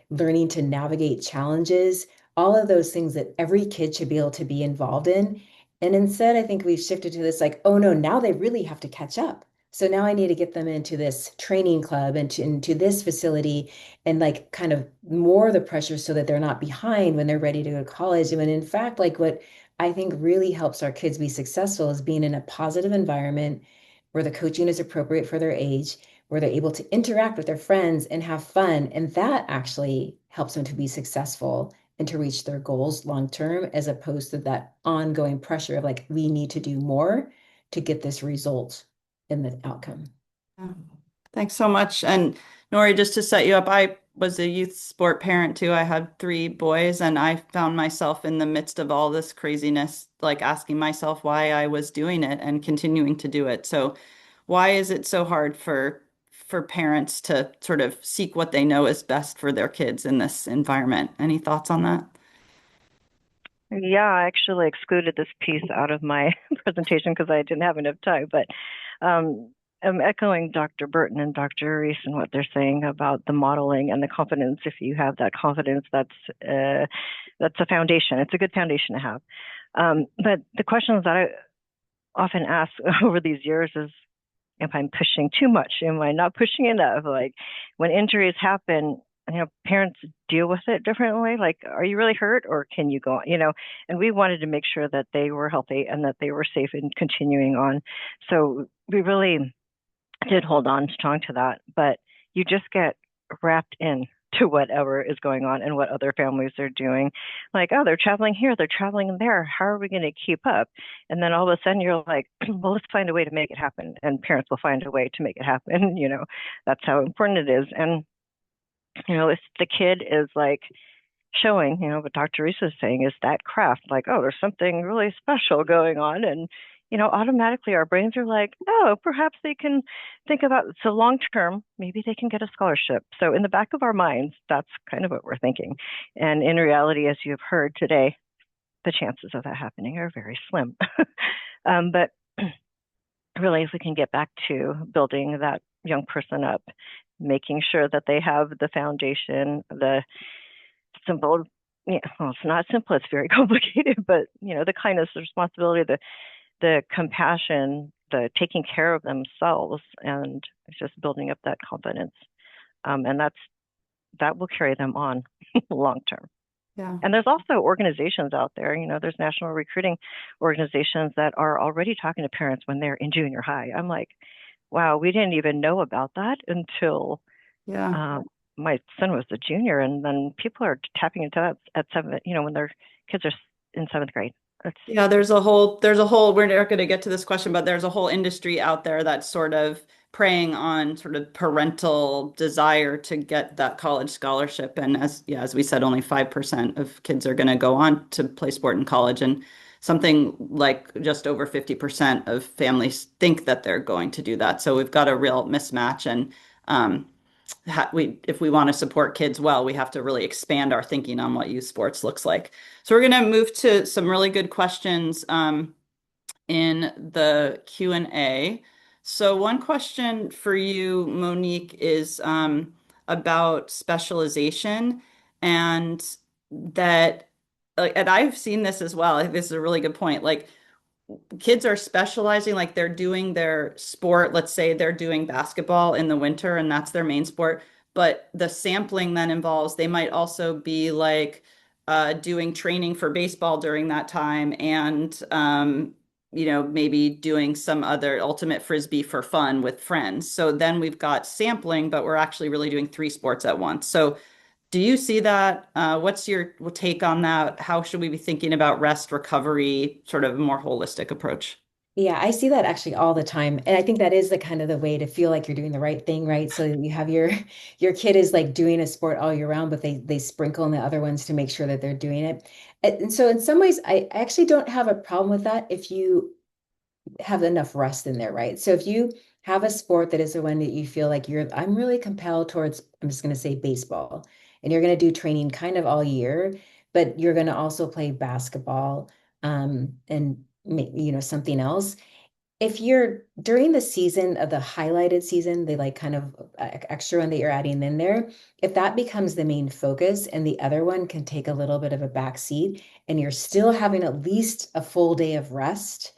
learning to navigate challenges, all of those things that every kid should be able to be involved in. And instead, I think we've shifted to this like, oh no, now they really have to catch up. So now I need to get them into this training club and into this facility and like kind of more the pressure so that they're not behind when they're ready to go to college. And when in fact, like what I think really helps our kids be successful is being in a positive environment where the coaching is appropriate for their age, where they're able to interact with their friends and have fun. And that actually helps them to be successful and to reach their goals long term, as opposed to that ongoing pressure of like, we need to do more to get this result in the outcome. Yeah. Thanks so much. And Nori, just to set you up, I was a youth sport parent too. I had three boys, and I found myself in the midst of all this craziness, like asking myself why I was doing it and continuing to do it. So, why is it so hard for parents to sort of seek what they know is best for their kids in this environment? Any thoughts on that? Yeah, I actually excluded this piece out of my presentation because I didn't have enough time. But I'm echoing Dr. Burton and Dr. Reese and what they're saying about the modeling and the confidence. If you have that confidence, that's a foundation. It's a good foundation to have. But the questions that I often ask over these years is, if I'm pushing too much, am I not pushing enough? Like when injuries happen, parents deal with it differently. Like, are you really hurt or can you go on? And we wanted to make sure that they were healthy and that they were safe in continuing on. So we really did hold on strong to that, but you just get wrapped in to whatever is going on and what other families are doing. Like, oh, they're traveling here, they're traveling there. How are we going to keep up? And then all of a sudden you're like, well, let's find a way to make it happen. And parents will find a way to make it happen. That's how important it is. And if the kid is like showing, what Dr. Reese is saying is that craft, like, oh, there's something really special going on. And, automatically our brains are like, oh, perhaps they can think about, so long term, maybe they can get a scholarship. So in the back of our minds, that's kind of what we're thinking. And in reality, as you've heard today, the chances of that happening are very slim. But really, if we can get back to building that young person up, making sure that they have the foundation, the simple, well, it's not simple, it's very complicated, but the kindness, the responsibility, the compassion, the taking care of themselves, and it's just building up that confidence. And that will carry them on long term. Yeah. And there's also organizations out there, there's national recruiting organizations that are already talking to parents when they're in junior high. I'm like, wow, we didn't even know about that until my son was a junior, and then people are tapping into that at when their kids are in seventh grade. Yeah, there's a whole, we're not going to get to this question, but there's a whole industry out there that's sort of preying on sort of parental desire to get that college scholarship. And as we said, only 5% of kids are going to go on to play sport in college. And something like just over 50% of families think that they're going to do that. So we've got a real mismatch. And if we want to support kids well, we have to really expand our thinking on what youth sports looks like. So we're going to move to some really good questions in the Q&A. So one question for you, Monique, is about specialization, and and I've seen this as well. I think this is a really good point. Like, kids are specializing, like they're doing their sport. Let's say they're doing basketball in the winter and that's their main sport, but the sampling then involves, they might also be like doing training for baseball during that time and, maybe doing some other ultimate frisbee for fun with friends. So then we've got sampling, but we're actually really doing three sports at once. So do you see that? What's your take on that? How should we be thinking about rest, recovery, sort of a more holistic approach? Yeah, I see that actually all the time. And I think that is the kind of the way to feel like you're doing the right thing, right? So you have your kid is like doing a sport all year round, but they sprinkle in the other ones to make sure that they're doing it. And so in some ways, I actually don't have a problem with that if you have enough rest in there, right? So if you have a sport that is the one that you feel like I'm really compelled towards, I'm just going to say baseball, and you're going to do training kind of all year, but you're going to also play basketball, and something else. If you're during the season of the highlighted season, the like kind of extra one that you're adding in there, if that becomes the main focus and the other one can take a little bit of a back seat and you're still having at least a full day of rest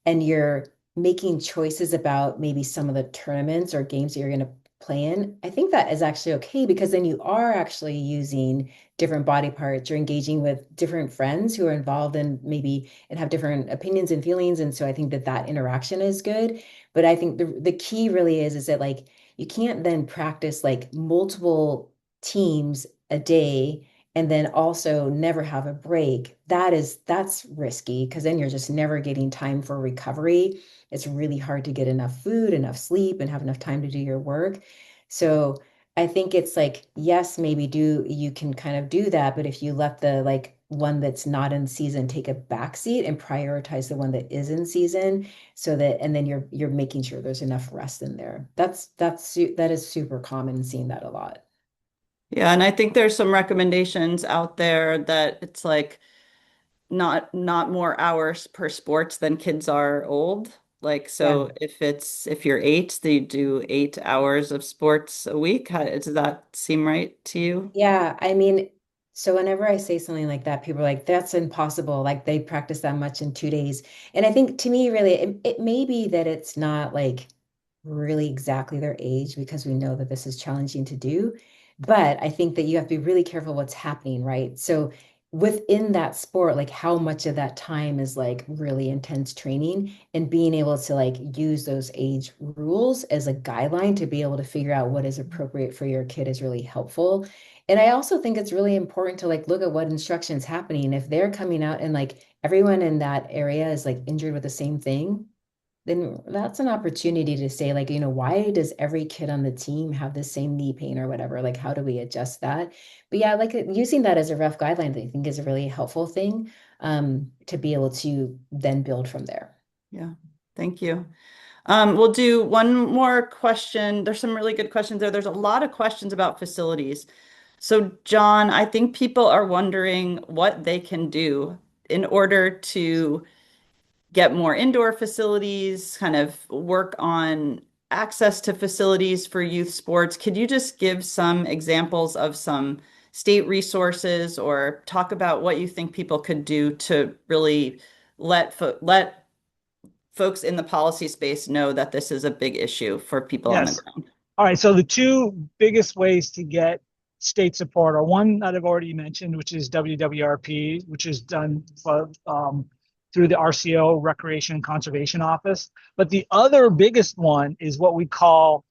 and you're making choices about maybe some of the tournaments or games that you're going to play in, I think that is actually okay because then you are actually using different body parts. You're engaging with different friends who are involved in maybe and have different opinions and feelings. And so I think that that interaction is good. But I think the key really is that like you can't then practice like multiple teams a day and then also never have a break. That's risky because then you're just never getting time for recovery. It's really hard to get enough food, enough sleep, and have enough time to do your work. So I think it's like, yes, maybe you can kind of do that, but if you let the like one that's not in season take a back seat and prioritize the one that is in season so that and then you're making sure there's enough rest in there. That is super common seeing that a lot. Yeah, and I think there's some recommendations out there that it's like not more hours per sports than kids are old. Like, Yeah. so if you're eight, they do 8 hours of sports a week. Does that seem right to you? Yeah, I mean, so whenever I say something like that, people are like, that's impossible. Like they practice that much in 2 days. And I think to me, really, it may be that it's not like really exactly their age because we know that this is challenging to do. But I think that you have to be really careful what's happening, right? So within that sport, like how much of that time is like really intense training and being able to like use those age rules as a guideline to be able to figure out what is appropriate for your kid is really helpful. And I also think it's really important to like look at what instruction's happening. If they're coming out and like everyone in that area is like injured with the same thing, then that's an opportunity to say like, why does every kid on the team have the same knee pain or whatever? Like, how do we adjust that? But yeah, like using that as a rough guideline, I think is a really helpful thing to be able to then build from there. Yeah, thank you. We'll do one more question. There's some really good questions there. There's a lot of questions about facilities. So, John, I think people are wondering what they can do in order to get more indoor facilities, kind of work on access to facilities for youth sports. Could you just give some examples of some state resources or talk about what you think people could do to really let folks in the policy space know that this is a big issue for people on the Yes. ground? All right. So the two biggest ways to get state support are one that I've already mentioned, which is WWRP, which is done through the RCO Recreation and Conservation Office. But the other biggest one is what we call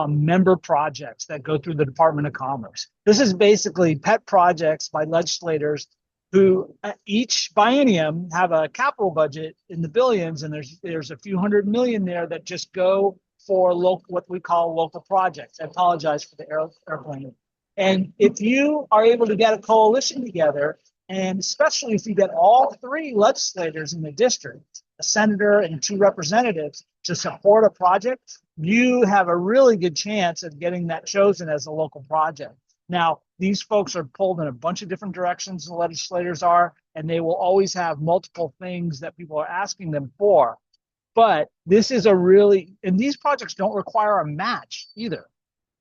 member projects that go through the Department of Commerce. This is basically pet projects by legislators who each biennium have a capital budget in the billions, and there's a few hundred million there that just go for local, what we call local projects. I apologize for the airplane. And if you are able to get a coalition together, and especially if you get all three legislators in the district, a senator and two representatives, to support a project, you have a really good chance of getting that chosen as a local project. Now, these folks are pulled in a bunch of different directions, the legislators are, and they will always have multiple things that people are asking them for. But this is and these projects don't require a match either.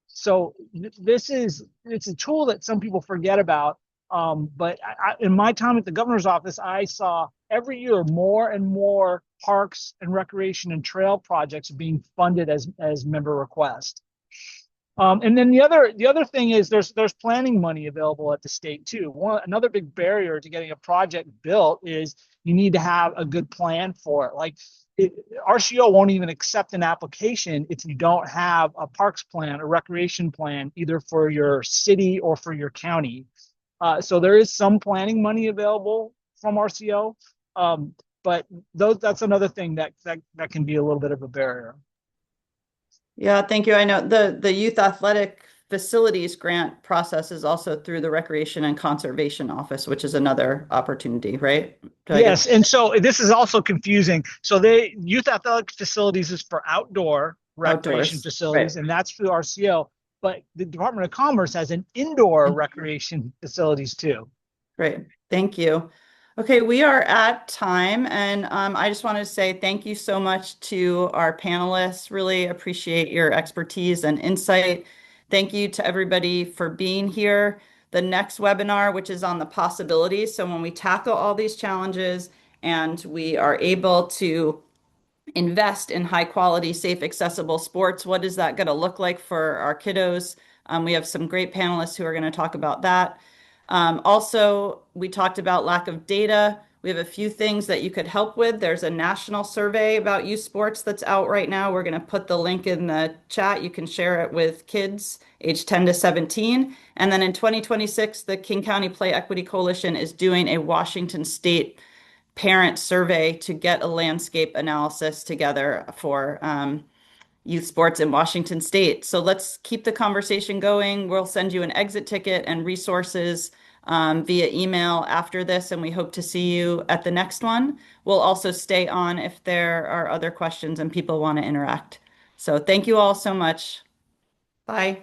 So it's a tool that some people forget about. But in my time at the governor's office, I saw every year more and more parks and recreation and trail projects being funded as member request. And then the other thing is there's planning money available at the state too. Another big barrier to getting a project built is you need to have a good plan for it. Like RCO won't even accept an application if you don't have a parks plan, a recreation plan, either for your city or for your county. So there is some planning money available from RCO, but that's another thing that can be a little bit of a barrier. Yeah, thank you. I know the youth athletic facilities grant process is also through the Recreation and Conservation Office, which is another opportunity, right? Yes, and so this is also confusing. So youth athletic facilities is for outdoor recreation Outdoors, facilities, right. and that's through RCO. But the Department of Commerce has an indoor recreation facilities too. Great. Thank you. Okay, we are at time, and I just wanted to say thank you so much to our panelists. Really appreciate your expertise and insight. Thank you to everybody for being here. The next webinar, which is on the possibilities. So when we tackle all these challenges and we are able to invest in high quality, safe, accessible sports, what is that going to look like for our kiddos? We have some great panelists who are going to talk about that. Also, we talked about lack of data. We have a few things that you could help with. There's a national survey about youth sports that's out right now. We're going to put the link in the chat. You can share it with kids age 10 to 17. And then in 2026, the King County Play Equity Coalition is doing a Washington State parent survey to get a landscape analysis together for youth sports in Washington State. So let's keep the conversation going. We'll send you an exit ticket and resources via email after this, and we hope to see you at the next one. We'll also stay on if there are other questions and people want to interact. So thank you all so much. Bye.